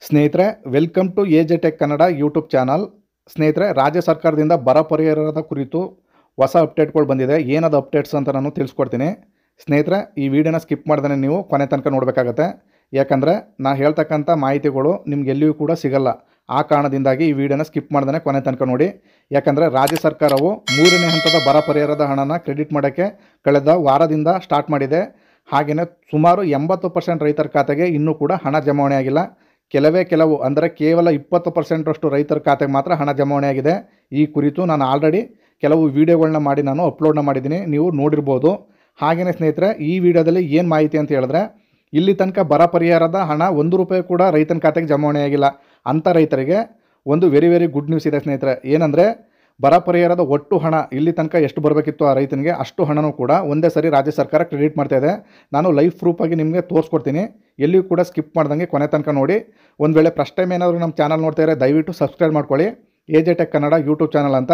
ಸ್ನೇಹಿತರೆ, welcome to AJ tech Kannada YouTube channel. ಸ್ನೇಹಿತರೆ, ರಾಜ್ಯ ಸರ್ಕಾರದಿಂದ ಬರ ಪರಿಹಾರದ ಕುರಿತು ಹೊಸ ಅಪ್ಡೇಟ್ಗಳು ಬಂದಿದೆ. ಏನದು ಅಪ್ಡೇಟ್ಸ್ ಅಂತ ನಾನು ತಿಳಿಸ್ಕೊಡ್ತೀನಿ. ಸ್ನೇಹಿತರೆ, ಈ ವಿಡಿಯೋನ ಸ್ಕಿಪ್ ಮಾಡ್ದೇ ನೀವು ಕೊನೆ ತನಕ ನೋಡಬೇಕಾಗತ್ತೆ. ಯಾಕಂದರೆ ನಾನು ಹೇಳ್ತಕ್ಕಂಥ ಮಾಹಿತಿಗಳು ನಿಮ್ಗೆ ಎಲ್ಲಿಯೂ ಕೂಡ ಸಿಗಲ್ಲ. ಆ ಕಾರಣದಿಂದಾಗಿ ಈ ವಿಡಿಯೋನ ಸ್ಕಿಪ್ ಮಾಡ್ದೇ ಕೊನೆ ತನಕ ನೋಡಿ. ಯಾಕಂದರೆ ರಾಜ್ಯ ಸರ್ಕಾರವು 3ನೇ ಹಂತದ ಬರ ಪರಿಹಾರದ ಹಣನ ಕ್ರೆಡಿಟ್ ಮಾಡೋಕ್ಕೆ ಕಳೆದ ವಾರದಿಂದ ಸ್ಟಾರ್ಟ್ ಮಾಡಿದೆ. ಹಾಗೆಯೇ ಸುಮಾರು 80% ರೈತರ ಖಾತೆಗೆ ಇನ್ನೂ ಕೂಡ ಹಣ ಜಮಾವಣೆ ಆಗಿಲ್ಲ. ಕೆಲವು ಅಂದರೆ ಕೇವಲ 20% ರೈತರ ಖಾತೆಗೆ ಮಾತ್ರ ಹಣ ಜಮಾವಣೆ ಆಗಿದೆ. ಈ ಕುರಿತು ನಾನು ಆಲ್ರೆಡಿ ಕೆಲವು ವೀಡಿಯೋಗಳನ್ನ ಮಾಡಿ ನಾನು ಅಪ್ಲೋಡ್ನ ಮಾಡಿದ್ದೀನಿ, ನೀವು ನೋಡಿರ್ಬೋದು. ಹಾಗೆಯೇ ಸ್ನೇಹಿತರೆ, ಈ ವಿಡಿಯೋದಲ್ಲಿ ಏನು ಮಾಹಿತಿ ಅಂತ ಹೇಳಿದ್ರೆ, ಇಲ್ಲಿ ತನಕ ಬರ ಪರಿಹಾರದ ಹಣ 1 ರೂಪಾಯಿ ಕೂಡ ರೈತನ ಖಾತೆಗೆ ಜಮಾವಣೆ ಆಗಿಲ್ಲ. ಅಂಥ ರೈತರಿಗೆ ಒಂದು ವೆರಿ ಗುಡ್ ನ್ಯೂಸ್ ಇದೆ ಸ್ನೇಹಿತರೆ. ಏನಂದರೆ, ಬರ ಪರಿಹಾರದ ಒಟ್ಟು ಹಣ ಇಲ್ಲಿ ತನಕ ಎಷ್ಟು ಬರಬೇಕಿತ್ತು ಆ ರೈತನಿಗೆ ಅಷ್ಟು ಹಣನೂ ಕೂಡ ಒಂದೇ ಸರಿ ರಾಜ್ಯ ಸರ್ಕಾರ ಕ್ರೆಡಿಟ್ ಮಾಡ್ತಾಯಿದೆ. ನಾನು ಲೈವ್ ಪ್ರೂಫಾಗಿ ನಿಮಗೆ ತೋರಿಸ್ಕೊಡ್ತೀನಿ. ಎಲ್ಲಿಯೂ ಕೂಡ ಸ್ಕಿಪ್ ಮಾಡ್ದಂಗೆ ಕೊನೆ ತನಕ ನೋಡಿ. ಒಂದು ವೇಳೆ ಫಸ್ಟ್ ಟೈಮ್ ಏನಾದರೂ ನಮ್ಮ ಚಾನಲ್ ನೋಡ್ತಾ ಇದ್ದರೆ ದಯವಿಟ್ಟು ಸಬ್ಸ್ಕ್ರೈಬ್ ಮಾಡ್ಕೊಳ್ಳಿ. AJ tech Kannada YouTube channel ಅಂತ.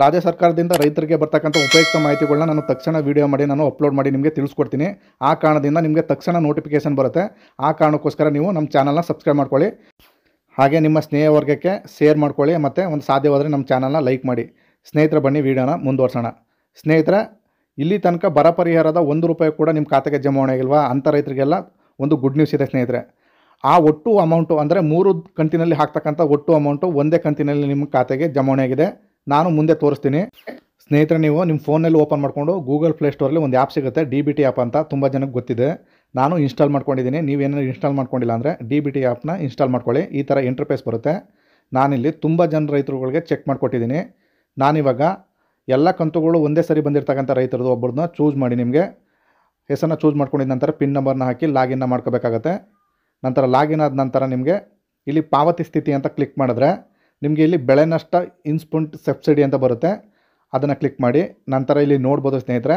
ರಾಜ್ಯ ಸರ್ಕಾರದಿಂದ ರೈತರಿಗೆ ಬರ್ತಕ್ಕಂಥ ಉಪಯುಕ್ತ ಮಾಹಿತಿಗಳನ್ನ ನಾನು ತಕ್ಷಣ ವೀಡಿಯೋ ಮಾಡಿ ನಾನು ಅಪ್ಲೋಡ್ ಮಾಡಿ ನಿಮಗೆ ತಿಳಿಸ್ಕೊಡ್ತೀನಿ. ಆ ಕಾರಣದಿಂದ ನಿಮಗೆ ತಕ್ಷಣ ನೋಟಿಫಿಕೇಷನ್ ಬರುತ್ತೆ. ಆ ಕಾರಣಕ್ಕೋಸ್ಕರ ನೀವು ನಮ್ಮ ಚಾನಲ್ನ ಸಬ್ಸ್ಕ್ರೈಬ್ ಮಾಡ್ಕೊಳ್ಳಿ. ಹಾಗೆ ನಿಮ್ಮ ಸ್ನೇಹ ವರ್ಗಕ್ಕೆ ಶೇರ್ ಮಾಡ್ಕೊಳ್ಳಿ ಮತ್ತು ಒಂದು ಸಾಧ್ಯವಾದರೆ ನಮ್ಮ ಚಾನಲ್ನ ಲೈಕ್ ಮಾಡಿ. ಸ್ನೇಹಿತರೆ, ಬನ್ನಿ ವಿಡಿಯೋನ ಮುಂದುವರ್ಸೋಣ. ಸ್ನೇಹಿತರೆ, ಇಲ್ಲಿ ತನಕ ಬರ ಪರಿಹಾರದ 1 ರೂಪಾಯಿ ಕೂಡ ನಿಮ್ಮ ಖಾತೆಗೆ ಜಮಾವಣೆ ಆಗಿಲ್ವಾ? ಅಂಥ ರೈತರಿಗೆಲ್ಲ ಒಂದು ಗುಡ್ ನ್ಯೂಸ್ ಇದೆ ಸ್ನೇಹಿತರೆ. ಆ ಒಟ್ಟು ಅಮೌಂಟು ಅಂದರೆ 3 ಕಂತಿನಲ್ಲಿ ಹಾಕ್ತಕ್ಕಂಥ ಒಟ್ಟು ಅಮೌಂಟು ಒಂದೇ ಕಂತಿನಲ್ಲಿ ನಿಮ್ಮ ಖಾತೆಗೆ ಜಮಾವಣೆ ಆಗಿದೆ. ನಾನು ಮುಂದೆ ತೋರಿಸ್ತೀನಿ. ಸ್ನೇಹಿತರೆ, ನೀವು ನಿಮ್ಮ ಫೋನಲ್ಲಿ ಓಪನ್ ಮಾಡಿಕೊಂಡು ಗೂಗಲ್ ಪ್ಲೇಸ್ಟೋರಲ್ಲಿ ಒಂದು ಆ್ಯಪ್ ಸಿಗುತ್ತೆ, DBT ಆ್ಯಪ್ ಅಂತ. ತುಂಬ ಜನಕ್ಕೆ ಗೊತ್ತಿದೆ. ನಾನು ಇನ್ಸ್ಟಾಲ್ ಮಾಡ್ಕೊಂಡಿದ್ದೀನಿ. ನೀವೇನಾದ್ರು ಇನ್ಸ್ಟಾಲ್ ಮಾಡ್ಕೊಂಡಿಲ್ಲ ಅಂದರೆ DBT ಆ್ಯಪ್ನ ಇನ್ಸ್ಟಾಲ್ ಮಾಡ್ಕೊಳ್ಳಿ. ಈ ಥರ ಇಂಟರ್ಫೇಸ್ ಬರುತ್ತೆ. ನಾನಿಲ್ಲಿ ತುಂಬ ಜನ ರೈತರುಗಳಿಗೆ ಚೆಕ್ ಮಾಡಿಕೊಟ್ಟಿದ್ದೀನಿ. ನಾನಿವಾಗ ಎಲ್ಲ ಕಂತುಗಳು ಒಂದೇ ಸರಿ ಬಂದಿರತಕ್ಕಂಥ ರೈತರದ್ದು ಒಬ್ಬರನ್ನ ಚೂಸ್ ಮಾಡಿ, ನಿಮಗೆ ಹೆಸರನ್ನ ಚೂಸ್ ಮಾಡ್ಕೊಂಡಿದ್ದ ನಂತರ ಪಿನ್ ನಂಬರ್ನ ಹಾಕಿ ಲಾಗಿನ್ನ ಮಾಡ್ಕೋಬೇಕಾಗತ್ತೆ. ನಂತರ ಲಾಗಿನ್ ಆದ ನಂತರ ನಿಮಗೆ ಇಲ್ಲಿ ಪಾವತಿ ಸ್ಥಿತಿ ಅಂತ ಕ್ಲಿಕ್ ಮಾಡಿದ್ರೆ ನಿಮಗೆ ಇಲ್ಲಿ ಬೆಳೆ ನಷ್ಟ ಇನ್ಸ್ಪುಟ್ ಸಬ್ಸಿಡಿ ಅಂತ ಬರುತ್ತೆ. ಅದನ್ನು ಕ್ಲಿಕ್ ಮಾಡಿ. ನಂತರ ಇಲ್ಲಿ ನೋಡ್ಬೋದು ಸ್ನೇಹಿತರೆ,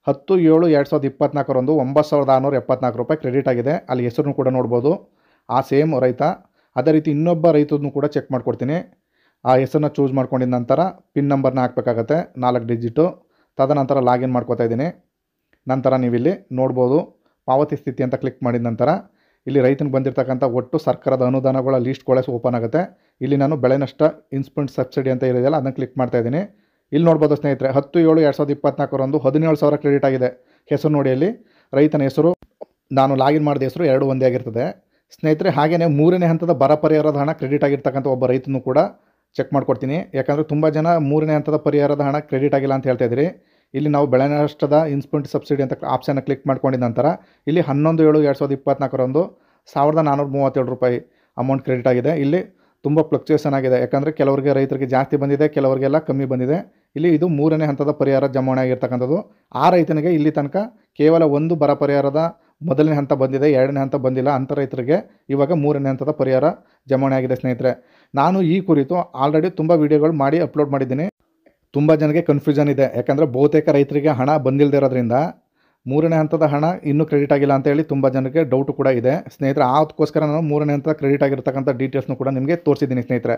10/7/2024 9,674 ರೂಪಾಯಿ ಕ್ರೆಡಿಟ್ ಆಗಿದೆ. ಅಲ್ಲಿ ಹೆಸರನ್ನು ಕೂಡ ನೋಡ್ಬೋದು, ಆ ಸೇಮ್ ರೈತ. ಅದೇ ರೀತಿ ಇನ್ನೊಬ್ಬ ರೈತರನ್ನು ಕೂಡ ಚೆಕ್ ಮಾಡ್ಕೊಡ್ತೀನಿ. ಆ ಹೆಸರನ್ನ ಚೂಸ್ ಮಾಡ್ಕೊಂಡಿದ್ದ ನಂತರ ಪಿನ್ ನಂಬರ್ನ ಹಾಕಬೇಕಾಗತ್ತೆ, 4 ಡಿಜಿಟು. ತದನಂತರ ಲಾಗಿನ್ ಮಾಡ್ಕೋತಾ ಇದ್ದೀನಿ. ನಂತರ ನೀವಿಲ್ಲಿ ನೋಡ್ಬೋದು ಪಾವತಿ ಸ್ಥಿತಿ ಅಂತ ಕ್ಲಿಕ್ ಮಾಡಿದ ನಂತರ ಇಲ್ಲಿ ರೈತನಿಗೆ ಬಂದಿರತಕ್ಕಂಥ ಒಟ್ಟು ಸರ್ಕಾರದ ಅನುದಾನಗಳ ಲೀಸ್ಟ್ಗಳೇ ಓಪನ್ ಆಗುತ್ತೆ. ಇಲ್ಲಿ ನಾನು ಬೆಳೆ ನಷ್ಟ ಇನ್ಸ್ಪುಟ್ ಸಬ್ಸಿಡಿ ಅಂತ ಇರೋದಲ್ಲ, ಅದನ್ನು ಕ್ಲಿಕ್ ಮಾಡ್ತಾ ಇದ್ದೀನಿ. ಇಲ್ಲಿ ನೋಡ್ಬೋದು ಸ್ನೇಹಿತರೆ, 10/7/2024 17,000 ಕ್ರೆಡಿಟ್ ಆಗಿದೆ. ಹೆಸರು ನೋಡಿ, ಅಲ್ಲಿ ರೈತನ ಹೆಸರು, ನಾನು ಲಾಗಿನ್ ಮಾಡಿದ ಹೆಸರು 2 ಒಂದೇ ಆಗಿರ್ತದೆ ಸ್ನೇಹಿತರೆ. ಹಾಗೆಯೇ 3ನೇ ಹಂತದ ಬರ ಪರಿಹಾರದ ಹಣ ಕ್ರೆಡಿಟ್ ಆಗಿರ್ತಕ್ಕಂಥ ಒಬ್ಬ ರೈತನೂ ಕೂಡ ಚೆಕ್ ಮಾಡ್ಕೊಡ್ತೀನಿ. ಯಾಕಂದರೆ ತುಂಬ ಜನ 3ನೇ ಹಂತದ ಪರಿಹಾರದ ಹಣ ಕ್ರೆಡಿಟ್ ಆಗಿಲ್ಲ ಅಂತ ಹೇಳ್ತಾ ಇದ್ದೀರಿ. ಇಲ್ಲಿ ನಾವು ಬೆಳೆ ನಷ್ಟದ ಇನ್ಸ್ಪುಟ್ ಸಬ್ಸಿಡಿ ಅಂತ ಆಪ್ಷನ್ನ ಕ್ಲಿಕ್ ಮಾಡ್ಕೊಂಡಿದ್ದ ನಂತರ ಇಲ್ಲಿ 11/7/2024 1,437 ರೂಪಾಯಿ ಅಮೌಂಟ್ ಕ್ರೆಡಿಟ್ ಆಗಿದೆ. ಇಲ್ಲಿ ತುಂಬ ಫ್ಲಕ್ಚುಯೇಷನ್ ಆಗಿದೆ. ಯಾಕಂದರೆ ಕೆಲವರಿಗೆ ರೈತರಿಗೆ ಜಾಸ್ತಿ ಬಂದಿದೆ, ಕೆಲವರಿಗೆಲ್ಲ ಕಮ್ಮಿ ಬಂದಿದೆ. ಇಲ್ಲಿ ಇದು 3ನೇ ಹಂತದ ಪರಿಹಾರ ಜಮಾವಣೆ ಆಗಿರ್ತಕ್ಕಂಥದ್ದು. ಆ ರೈತನಿಗೆ ಇಲ್ಲಿ ತನಕ ಕೇವಲ ಒಂದು ಬರ ಪರಿಹಾರದ 1ನೇ ಹಂತ ಬಂದಿದೆ, 2ನೇ ಹಂತ ಬಂದಿಲ್ಲ. ಅಂಥ ರೈತರಿಗೆ ಇವಾಗ 3ನೇ ಹಂತದ ಪರಿಹಾರ ಜಮಾವಣೆ ಆಗಿದೆ ಸ್ನೇಹಿತರೆ. ನಾನು ಈ ಕುರಿತು ಆಲ್ರೆಡಿ ತುಂಬ ವೀಡಿಯೋಗಳು ಮಾಡಿ ಅಪ್ಲೋಡ್ ಮಾಡಿದ್ದೀನಿ. ತುಂಬ ಜನಕ್ಕೆ ಕನ್ಫ್ಯೂಷನ್ ಇದೆ. ಯಾಕಂದರೆ ಬಹುತೇಕ ರೈತರಿಗೆ ಹಣ ಬಂದಿಲ್ಲದೆ ಇರೋದ್ರಿಂದ 3ನೇ ಹಂತದ ಹಣ ಇನ್ನೂ ಕ್ರೆಡಿಟ್ ಆಗಿಲ್ಲ ಅಂತೇಳಿ ತುಂಬ ಜನಕ್ಕೆ ಡೌಟು ಕೂಡ ಇದೆ ಸ್ನೇಹಿತರೆ. ಅದಕ್ಕೋಸ್ಕರ ನಾನು 3ನೇ ಹಂತದ ಕ್ರೆಡಿಟ್ ಆಗಿರ್ತಕ್ಕಂಥ ಡೀಟೇಲ್ಸ್ನು ಕೂಡ ನಿಮಗೆ ತೋರಿಸಿದ್ದೀನಿ ಸ್ನೇಹಿತರೆ.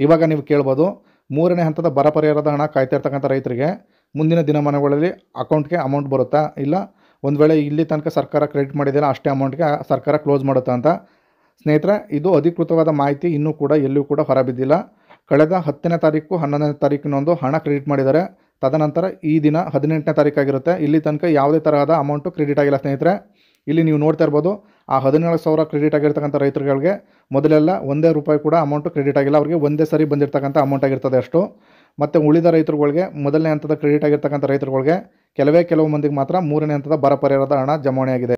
ಇವಾಗ ನೀವು ಕೇಳ್ಬೋದು, 3ನೇ ಹಂತದ ಬರ ಪರಿಹಾರದ ಹಣ ಕಾಯ್ತಾ ಇರ್ತಕ್ಕಂಥ ರೈತರಿಗೆ ಮುಂದಿನ ದಿನಮಾನಗಳಲ್ಲಿ ಅಕೌಂಟ್ಗೆ ಅಮೌಂಟ್ ಬರುತ್ತಾ, ಇಲ್ಲ ಒಂದು ವೇಳೆ ಇಲ್ಲಿ ತನಕ ಸರ್ಕಾರ ಕ್ರೆಡಿಟ್ ಮಾಡಿದೆಯಲ್ಲ ಅಷ್ಟೇ ಅಮೌಂಟ್ಗೆ ಸರ್ಕಾರ ಕ್ಲೋಸ್ ಮಾಡುತ್ತಾ ಅಂತ. ಸ್ನೇಹಿತರೆ, ಇದು ಅಧಿಕೃತವಾದ ಮಾಹಿತಿ ಇನ್ನೂ ಕೂಡ ಎಲ್ಲೂ ಕೂಡ ಹೊರಬಿದ್ದಿಲ್ಲ. ಕಳೆದ 10ನೇ ತಾರೀಕು 11ನೇ ತಾರೀಕಿನೊಂದು ಹಣ ಕ್ರೆಡಿಟ್ ಮಾಡಿದ್ದಾರೆ. ತದನಂತರ ಈ ದಿನ 18ನೇ ತಾರೀಕಾಗಿರುತ್ತೆ. ಇಲ್ಲಿ ತನಕ ಯಾವುದೇ ತರಹದ ಅಮೌಂಟು ಕ್ರೆಡಿಟ್ ಆಗಿಲ್ಲ ಸ್ನೇಹಿತರೆ. ಇಲ್ಲಿ ನೀವು ನೋಡ್ತಾ ಇರ್ಬೋದು, ಆ 17,000 ಕ್ರೆಡಿಟ್ ಆಗಿರ್ತಕ್ಕಂಥ ರೈತರುಗಳಿಗೆ ಮೊದಲೆಲ್ಲ 1 ರೂಪಾಯಿ ಕೂಡ ಅಮೌಂಟು ಕ್ರೆಡಿಟ್ ಆಗಿಲ್ಲ. ಅವರಿಗೆ ಒಂದೇ ಸರಿ ಬಂದಿರತಕ್ಕಂಥ ಅಮೌಂಟ್ ಆಗಿರ್ತದೆ ಅಷ್ಟು. ಮತ್ತು ಉಳಿದ ರೈತರುಗಳಿಗೆ, 1ನೇ ಹಂತದ ಕ್ರೆಡಿಟ್ ಆಗಿರ್ತಕ್ಕಂಥ ರೈತರುಗಳಿಗೆ ಕೆಲವು ಮಂದಿಗೆ ಮಾತ್ರ 3ನೇ ಹಂತದ ಬರ ಪರಿಹಾರದ ಹಣ ಜಮಾವಣೆ ಆಗಿದೆ.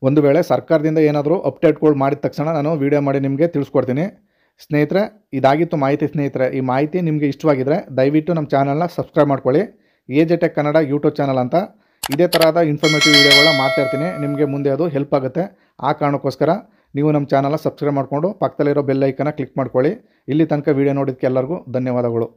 ಒಂದು ವೇಳೆ ಸರ್ಕಾರದಿಂದ ಏನಾದರೂ ಅಪ್ಡೇಟ್ಗಳು ಮಾಡಿದ ತಕ್ಷಣ ನಾನು ವೀಡಿಯೋ ಮಾಡಿ ನಿಮಗೆ ತಿಳಿಸ್ಕೊಡ್ತೀನಿ ಸ್ನೇಹಿತರೆ. ಇದಾಗಿತ್ತು ಮಾಹಿತಿ ಸ್ನೇಹಿತರೆ. ಈ ಮಾಹಿತಿ ನಿಮಗೆ ಇಷ್ಟವಾಗಿದ್ದರೆ ದಯವಿಟ್ಟು ನಮ್ಮ ಚಾನಲ್ನ ಸಬ್ಸ್ಕ್ರೈಬ್ ಮಾಡ್ಕೊಳ್ಳಿ. AJ tech Kannada YouTube channel ಅಂತ. ಇದೇ ಥರದ ಇನ್ಫಾರ್ಮೇಟಿವ್ ವೀಡಿಯೋಗಳನ್ನ ಮಾಡ್ತಾ ಇರ್ತೀನಿ. ನಿಮಗೆ ಮುಂದೆ ಅದು ಹೆಲ್ಪ್ ಆಗುತ್ತೆ. ಆ ಕಾರಣಕ್ಕೋಸ್ಕರ ನೀವು ನಮ್ಮ ಚಾನಲ್ನ ಸಬ್ಸ್ಕ್ರೈಬ್ ಮಾಡಿಕೊಂಡು ಪಕ್ಕದಲ್ಲಿರೋ ಬೆಲ್ ಐಕನ್ನ ಕ್ಲಿಕ್ ಮಾಡ್ಕೊಳ್ಳಿ. ಇಲ್ಲಿ ತನಕ ವೀಡಿಯೋ ನೋಡಿದ್ದಕ್ಕೆ ಎಲ್ಲರಿಗೂ ಧನ್ಯವಾದಗಳು.